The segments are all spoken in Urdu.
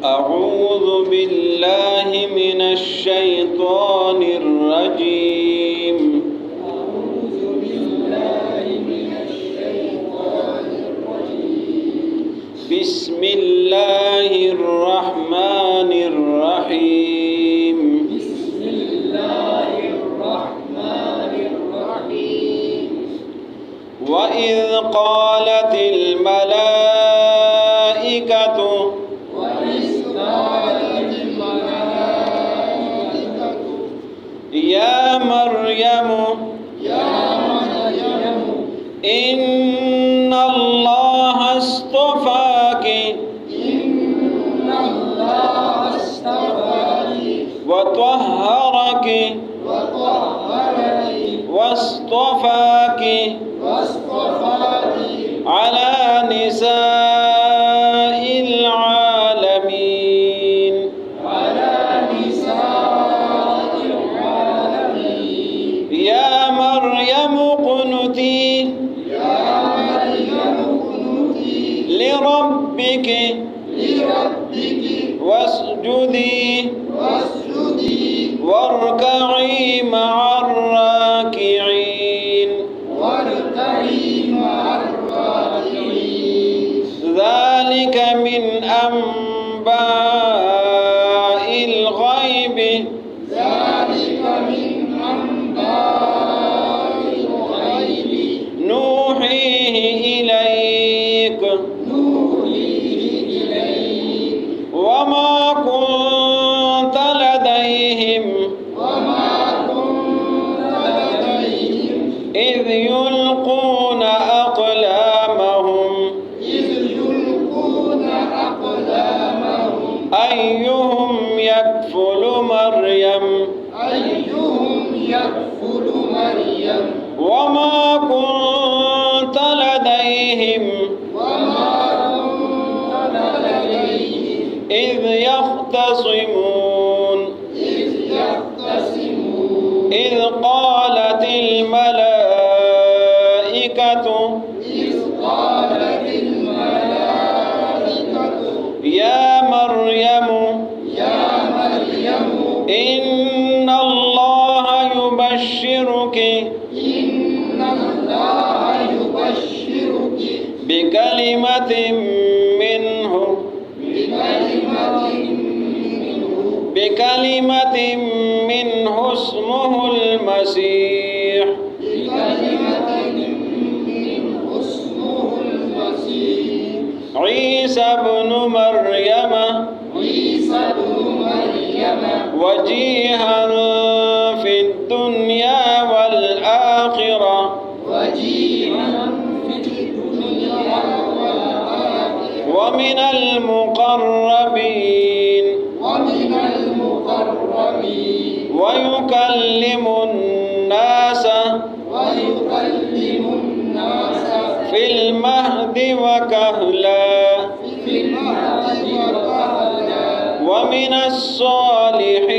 أعوذ بالله من الشيطان الرجيم. أعوذ بالله من الشيطان الرجيم. بسم الله الرحمن الرحيم. بسم الله الرحمن الرحيم. وإذ قالت الملائكة يا مريم إن الله اصطفاك وطهرك واصطفاك على نساء العالمين. يا مريم اقنتي لربك واسجدي واركعي مع الراكعين. ذلك من أنباء الغيب نوحيه إليك وما كنت لديهم إذ يلقون أقلامهم أيهم يكفل مريم وما كنت لديهم إذ يختصمون إذ قالت الملائكة يا مريم إن الله يبشرك بكلمة منه اسمه المسيح عيسى ابن مريم وجيها في الدنيا والآخرة ومن المقربين ويكلم الناس في المهد وكهلا ومن الصالحين.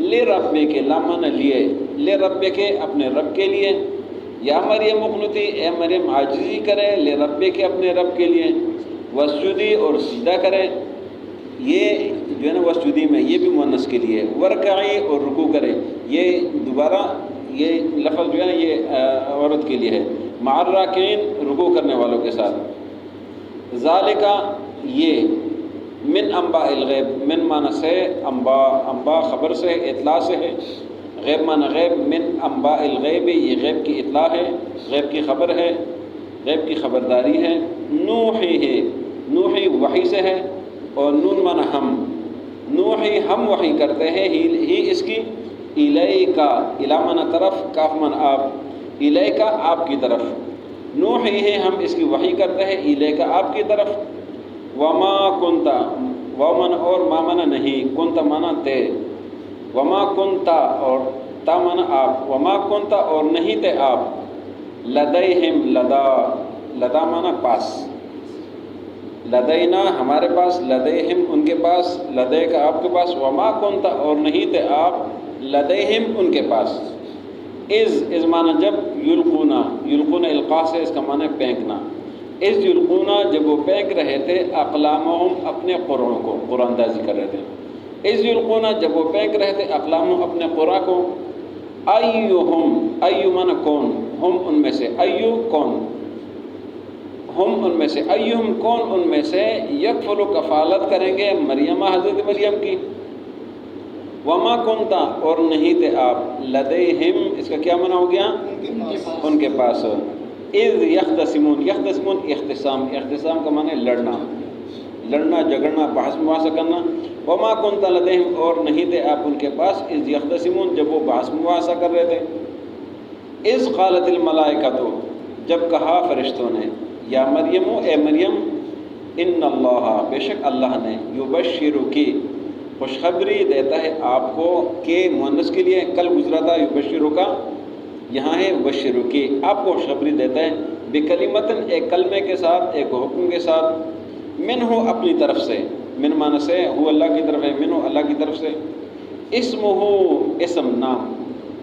لے ربے کے لامن لیے لے ربے کے اپنے رب کے لیے، یا مریم اقنتی اے مریم عاجزی کرے لے ربے کے اپنے رب کے لیے، وسجدی اور سجدہ کرے، یہ جو ہے نا وسجدی میں یہ بھی مؤنث کے لیے، ورکعی اور رکوع کرے، یہ دوبارہ یہ لفظ جو ہے نا یہ عورت کے لیے ہے، مع الراکعین رکوع کرنے والوں کے ساتھ، ذالکہ یہ من انباء الغیب، من معنی سے انباء خبر سے اطلاع سے ہے، غیب معنی غیب، من انباء الغیب یہ غیب کی اطلاع ہے، غیب کی خبر ہے، غیب کی خبرداری ہے، نوحی ہے نوحی وحی سے ہے، اور نون معنی ہم، نوحی ہم وحی کرتے ہیں، ہی اس کی الیکا الی معنی طرف، کاف معنی آپ، الیکا آپ کی طرف، نوحی ہے ہم اس کی وحی کرتے ہیں الیکا آپ کی طرف، وما کنتا ومن اور ما معنی نہیں، کنتا معنی تے، وما کنتا اور تا معنی آپ، وما کنتا اور نہیں تھے آپ، لدیہم لدا معنی پاس، لدینا ہمارے پاس، لدیہم ان کے پاس، لدے کا آپ کے پاس، وما کنتا اور نہیں تھے آپ، لدیہم ان کے پاس، از معنی جب، یلقون القاء سے اس کا معنی پھینکنا، از یلقون جب وہ پھینک رہے تھے، اقلامہم اپنے قرعوں کو، قرآن اندازی کر رہے تھے، از یلقون جب وہ پھینک رہے تھے، اقلامہم اپنے قرعہ کو، ایو معنی کون، ہم ان میں سے، ایو کون، ہم ان میں سے، ایہم کون ان میں سے، یکفل کفالت کریں گے مریم حضرت مریم کی، وما کنتا اور نہیں تھے آپ، لدیہم اس کا کیا معنی ہو گیا، ان کے پاس، اذ یختصمون اختصام کا معنی لڑنا جھگڑنا بحث مباحثہ کرنا، وما کنت لدیہم اور نہیں تھے آپ ان کے پاس، اذ یختصمون جب وہ بحث مباحثہ کر رہے تھے، اذ قالت الملائکۃ جب کہا فرشتوں نے، یا مریم اے مریم، ان اللہ بے شک اللہ نے، یبشرکی خوشخبری دیتا ہے آپ کو، کہ مؤنث کے لیے کل گزرا تھا یبشرکا، یہاں ہے یبشرکی آپ کو خوشخبری دیتا ہے، بکلمتن ایک کلمے کے ساتھ، ایک حکم کے ساتھ، منہ اپنی طرف سے، من معنی سے ہو اللہ کی طرف ہے، منہ اللہ کی طرف سے، اسمہ اسم نام،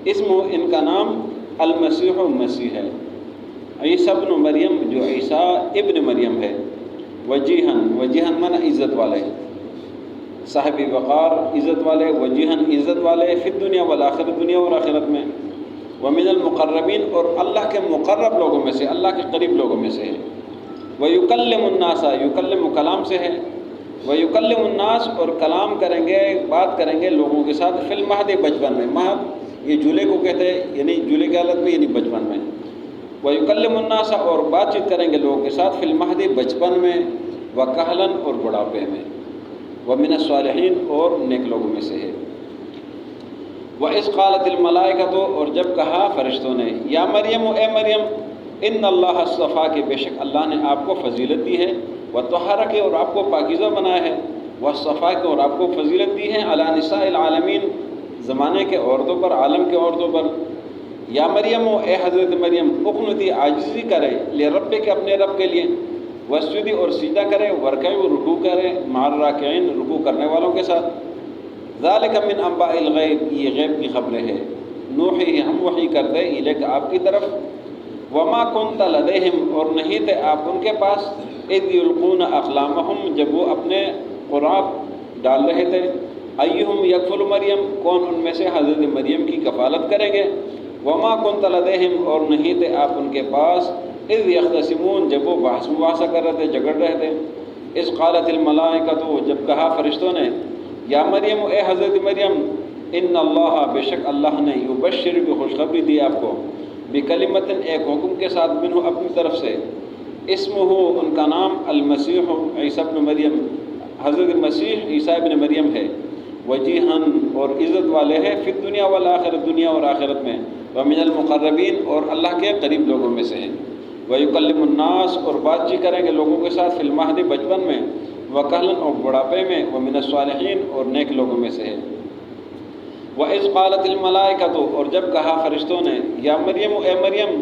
اسمہ ان کا نام المسیح مسیح ہے، عیسیٰ ابن مریم جو عیسیٰ ابن مریم ہے، وجیہن معنی عزت والے، صاحب وقار عزت والے، وجیہن عزت والے، فی الدنیا والآخرت دنیا اور آخرت میں، ومن المقربین اور اللہ کے مقرب لوگوں میں سے، اللہ کے قریب لوگوں میں سے ہے، ویکلم الناس یکلم کلام سے ہے، ویکلم الناس اور کلام کریں گے بات کریں گے لوگوں کے ساتھ، فی المہد بچپن میں، مہد یہ جھولے کو کہتے ہیں، یعنی جھولے کی حالت میں، یعنی بچپن میں، ویکلم الناس اور بات چیت کریں گے لوگوں کے ساتھ، فی المہد بچپن میں، وکہلن اور بڑھاپے میں، ومن الصالحین اور نیک لوگوں میں سے ہے، وَإِذْ قَالَتِ الْمَلَائِكَةُ اور جب کہا فرشتوں نے، یا مریم اے مریم، ان اللہ اصطفیٰ کے بے شک اللہ نے آپ کو فضیلت دی ہے، وطہرک اور آپ کو پاکیزہ بنایا ہے، واصطفیٰ اور آپ کو فضیلت دی ہے، علی نساء العالمین زمانے کے عورتوں پر، عالم کے عورتوں پر، یا مریم اے حضرت مریم، اقنتی عاجزی کرے لے رب کے اپنے رب کے لیے، وسجدی اور سجدہ کرے، ورکعی اور رکوع کرے، مع الراکعین رکوع کرنے والوں کے ساتھ، ذالک من انباء الغیب یہ غیب کی خبریں ہے، نوحی ہم وحی کرتے الیک آپ کی طرف، وما کنت لدیہم اور نہیں تھے آپ ان کے پاس، اذ یلقون اقلامہم جب وہ اپنے قرآن ڈال رہے تھے، ایہم یکفل مریم کون ان میں سے حضرت مریم کی کفالت کریں گے، وما کنت لدیہم اور نہیں تھے آپ ان کے پاس، اذ یختصمون جب وہ بحث مباحثہ کر رہے تھے جھگڑ رہے تھے، اذ قالت الملائکۃ جب کہا فرشتوں نے، یا مریم اے حضرت مریم، ان اللہ بے شک اللہ نے، یبشر کی خوشخبری دی آپ کو، بکلمتن ایک حکم کے ساتھ، منہ اپنی طرف سے، اسمہ ان کا نام المسیح عیسیٰ ابن مریم حضرت مسیح عیسیٰ ابن مریم ہے، وجیہن اور عزت والے ہیں، فی الدنیا والآخرت دنیا اور آخرت میں، ومن المقربین اور اللہ کے قریب لوگوں میں سے ہیں، ویکلم الناس اور بات چیت کریں گے لوگوں کے ساتھ، فی المہد بچپن میں، وکہلن اور بڑھاپے میں، ومن الصالحین اور نیک لوگوں میں سے ہے، وَإِذْ قَالَتِ الْمَلَائِكَةُ اور جب کہا فرشتوں نے، یا مریم اے مریم،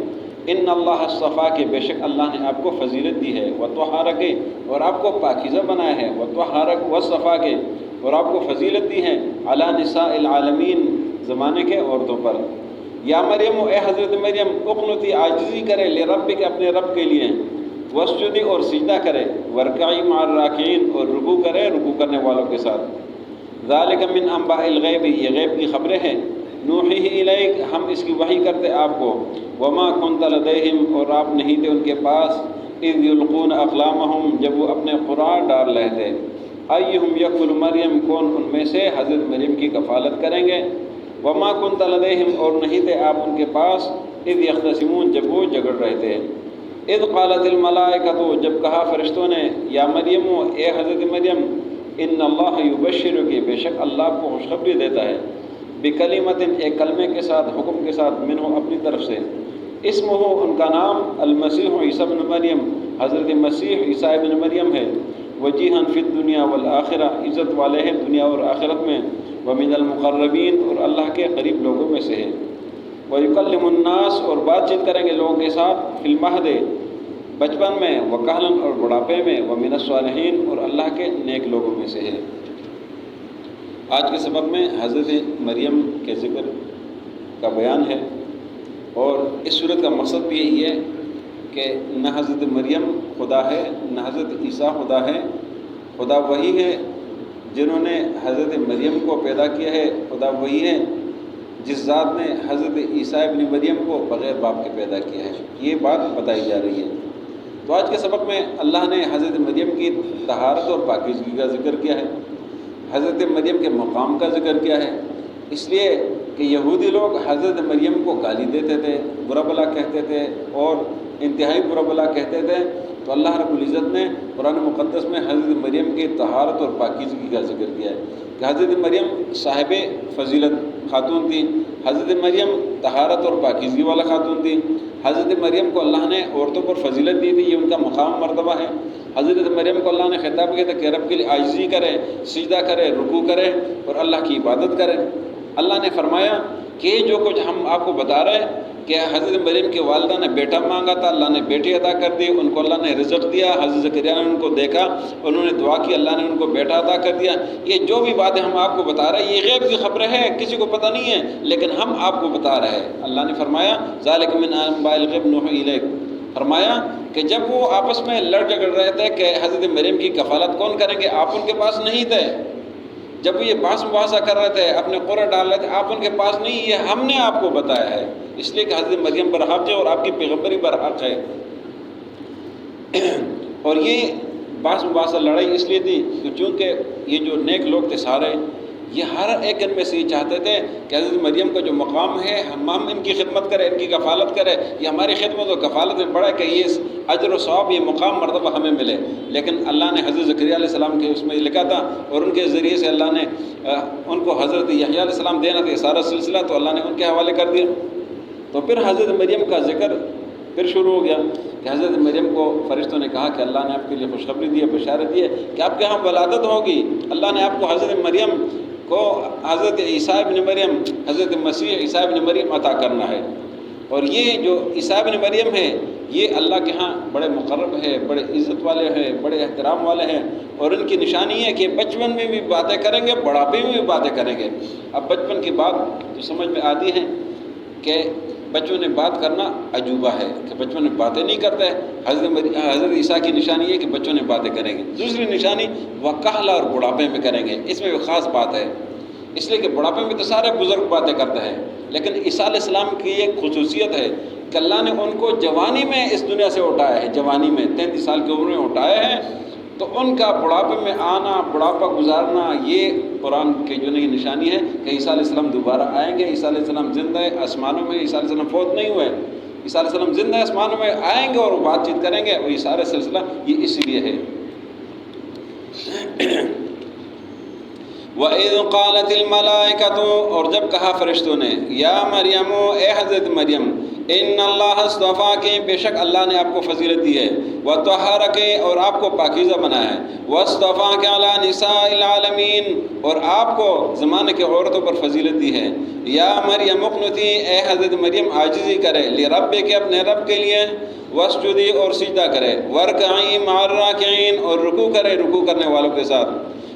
ان اللہ اصطفیٰ کے بے شک اللہ نے آپ کو فضیلت دی ہے، وطہرک اور آپ کو پاکیزہ بنایا ہے، وطہرک واصطفیٰ کے اور آپ کو فضیلت دی ہے علی نساء العالمین زمانے کے عورتوں پر۔ یا مریم اے حضرت مریم اقنتی عاجزی کرے لربک اپنے رب کے لیے، واسجدی اور سجدہ کرے، ورکعی مع الراکعین اور رکوع کرے رکوع کرنے والوں کے ساتھ۔ ذالک من انباء الغیب یہ غیب کی خبریں ہیں، نوحیہ الیک ہم اس کی وحی کرتے آپ کو، وما کنت لدیہم اور آپ نہیں تھے ان کے پاس، اذ یلقون اقلامہم جب وہ اپنے قرآن ڈال رہے تھے، ایہم یکفل مریم کون ان میں سے حضرت مریم کی کفالت کریں گے، وما کنت لدیہم اور نہیں تھے آپ ان کے پاس، اذ یختصمون جب وہ جھگڑ رہے تھے، اذ قالت الملائکۃ جب کہا فرشتوں نے، یا مریم اے حضرت مریم، ان اللہ یبشرک بے شک اللہ آپ کو خوشخبری دیتا ہے، بکلمۃ ایک کلمے کے ساتھ حکم کے ساتھ، منہ اپنی طرف سے، اسمہ ان کا نام المسیح عیسیٰ ابن مریم حضرت مسیح عیسیٰ ابن مریم ہے، وجیہا فی الدنیا والآخرہ عزت والے ہیں دنیا اور آخرت میں، ومن المقربین اور اللہ کے قریب لوگوں میں سے ہے، ویکلم الناس اور بات چیت کریں گے لوگوں کے ساتھ، فی المہد بچپن میں، وکہلاً اور بڑھاپے میں، ومن الصالحین اور اللہ کے نیک لوگوں میں سے ہے۔ آج کے سبق میں حضرت مریم کے ذکر کا بیان ہے، اور اس صورت کا مقصد بھی یہی ہے کہ نہ حضرت مریم خدا ہے نہ حضرت عیسیٰ خدا ہے، خدا وہی ہے جنہوں نے حضرت مریم کو پیدا کیا ہے، خدا وہی ہے جس ذات نے حضرت عیسیٰ ابن مریم کو بغیر باپ کے پیدا کیا ہے، یہ بات بتائی جا رہی ہے۔ تو آج کے سبق میں اللہ نے حضرت مریم کی طہارت اور پاکیزگی کا ذکر کیا ہے، حضرت مریم کے مقام کا ذکر کیا ہے، اس لیے کہ یہودی لوگ حضرت مریم کو گالی دیتے تھے، برا بھلا کہتے تھے اور انتہائی برا بھلا کہتے تھے، تو اللہ رب العزت نے قرآن مقدس میں حضرت مریم کی طہارت اور پاکیزگی کا ذکر کیا ہے کہ حضرت مریم صاحب فضیلت خاتون تھی، حضرت مریم طہارت اور پاکیزگی والا خاتون تھی، حضرت مریم کو اللہ نے عورتوں پر فضیلت دی تھی، یہ ان کا مقام مرتبہ ہے۔ حضرت مریم کو اللہ نے خطاب کیا تھا کہ رب کے لیے عاجزی کرے، سجدہ کرے، رکوع کرے اور اللہ کی عبادت کرے۔ اللہ نے فرمایا کہ جو کچھ ہم آپ کو بتا رہے ہیں کہ حضرت مریم کی والدہ نے بیٹا مانگا تھا، اللہ نے بیٹی عطا کر دی، ان کو اللہ نے رزق دیا، حضرت زکریا نے ان کو دیکھا، انہوں نے دعا کی، اللہ نے ان کو بیٹا عطا کر دیا، یہ جو بھی باتیں ہم آپ کو بتا رہے ہیں یہ غیب کی خبریں ہیں، کسی کو پتہ نہیں ہے لیکن ہم آپ کو بتا رہے ہیں۔ اللہ نے فرمایا ذالک من انباء الغیب نوحی الیک، فرمایا کہ جب وہ آپس میں لڑ جھگڑ رہے تھے کہ حضرت مریم کی کفالت کون کریں گے، آپ ان کے پاس نہیں تھے، جب وہ یہ بحث مباحثہ کر رہے تھے، اپنے قرآن ڈال رہے تھے، آپ ان کے پاس نہیں، یہ ہم نے آپ کو بتایا ہے، اس لیے کہ حضرت مریم پر حق ہے اور آپ کی پیغمبری پر حق ہے۔ اور یہ بحث مباحثہ لڑائی اس لیے تھی کہ چونکہ یہ جو نیک لوگ تھے سارے، یہ ہر ایک ان میں سے یہ چاہتے تھے کہ حضرت مریم کا جو مقام ہے ہم ان کی خدمت کریں، ان کی کفالت کریں، یہ ہماری خدمت و کفالت میں بڑا ہے کہ یہ اجر و ثواب، یہ مقام مرتبہ ہمیں ملے، لیکن اللہ نے حضرت زکریا علیہ السلام کے اس میں لکھا تھا اور ان کے ذریعے سے اللہ نے ان کو حضرت یحییٰ علیہ السلام دینا تھا، یہ سارا سلسلہ تو اللہ نے ان کے حوالے کر دیا۔ تو پھر حضرت مریم کا ذکر پھر شروع ہو گیا کہ حضرت مریم کو فرشتوں نے کہا کہ اللہ نے آپ کے لیے خوشخبری دی ہے، بشارت دی ہے کہ آپ کے ہاں ولادت ہوگی، اللہ نے آپ کو حضرت مریم کو حضرت عیسیٰ ابن مریم، حضرت مسیح عیسیٰ ابن مریم عطا کرنا ہے۔ اور یہ جو عیسیٰ ابن مریم ہے یہ اللہ کے ہاں بڑے مقرب ہے، بڑے عزت والے ہیں، بڑے احترام والے ہیں، اور ان کی نشانی ہے کہ بچپن میں بھی باتیں کریں گے، بڑھاپے میں بھی باتیں کریں گے۔ اب بچپن کی بات تو سمجھ میں آتی ہے کہ بچوں نے بات کرنا عجوبہ ہے کہ بچوں نے باتیں نہیں کرتے، حضرت عیسیٰ کی نشانی ہے کہ بچوں نے باتیں کریں گے۔ دوسری نشانی وہ کہلا اور بڑھاپے میں کریں گے، اس میں بھی خاص بات ہے، اس لیے کہ بڑھاپے میں تو سارے بزرگ باتیں کرتے ہیں، لیکن عیسیٰ علیہ السلام کی ایک خصوصیت ہے کہ اللہ نے ان کو جوانی میں اس دنیا سے اٹھایا ہے، جوانی میں 33 سال کی عمر میں اٹھایا ہے، تو ان کا بڑھاپے میں آنا، بڑھاپا گزارنا، یہ قرآن کی جو نئی نشانی ہے کہ عیسیٰ علیہ السلام دوبارہ آئیں گے۔ عیسیٰ علیہ السلام زندہ ہے آسمانوں میں، عیسیٰ علیہ السلام فوت نہیں ہوئے، عیسیٰ علیہ السلام زندہ ہے آسمانوں میں، آئیں گے اور وہ بات چیت کریں گے، اور یہ سارا سلسلہ یہ اس لیے ہے۔ وَإِذْ قَالَتِ الْمَلَائِكَةُ اور جب کہا فرشتوں نے، یا مریم اے حضرت مریم، ان اللہ اصطفاک بے شک اللہ نے آپ کو فضیلت دی ہے، وطہرک اور آپ کو پاکیزہ بنایا ہے، واصطفاک علی نساء العالمین اور آپ کو زمانے کے عورتوں پر فضیلت دی ہے، یا مریم اقنتی اے حضرت مریم عاجزی کرے، لربک اپنے رب کے لیے، واسجدی اور سجدہ کرے، ورکعی مع الراکعین اور رکوع کرے رکوع کرنے والوں کے ساتھ،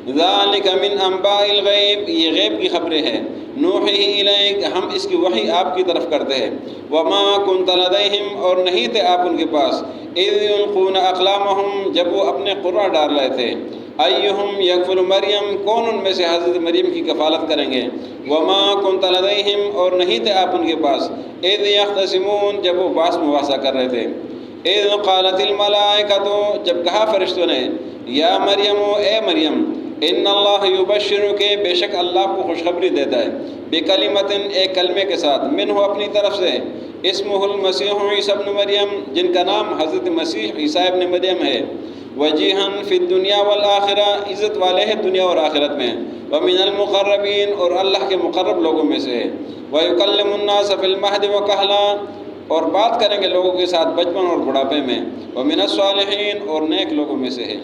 ذالک من انباء الغیب، یہ غیب کی خبریں ہیں، نوحی الیک، ہم اس کی وحی آپ کی طرف کرتے ہیں، وما کنت لدیہم، اور نہیں تھے آپ ان کے پاس، اذ یلقون اقلامہم، جب وہ اپنے قرعہ ڈال رہے تھے، ایہم یکفل مریم، کون ان میں سے حضرت مریم کی کفالت کریں گے، وما کنت لدیہم، اور نہیں تھے آپ ان کے پاس، اذ یختصمون، جب وہ باس مباحثہ کر رہے تھے، اذ قالت الملائکۃ، جب کہا فرشتوں نے، یا مریم، اے مریم، ان اللہ یبشرک، بے شک اللہ کو خوشخبری دیتا ہے، بکلمۃ، ایک کلمے کے ساتھ، منہ، اپنی طرف سے، اسمہ المسیح عیسی ابن مریم، جن کا نام حضرت مسیح عیسیٰ ابن مریم ہے، وجیہن فی الدنیا والآخرہ، عزت والے ہیں دنیا اور آخرت میں، ومن المقربین، اور اللہ کے مقرب لوگوں میں سے ہے، ویکلم الناس فی المہد وکہلا، اور بات کریں گے لوگوں کے ساتھ بچپن اور بڑھاپے میں، ومن الصالحین، اور نیک لوگوں میں سے ہے۔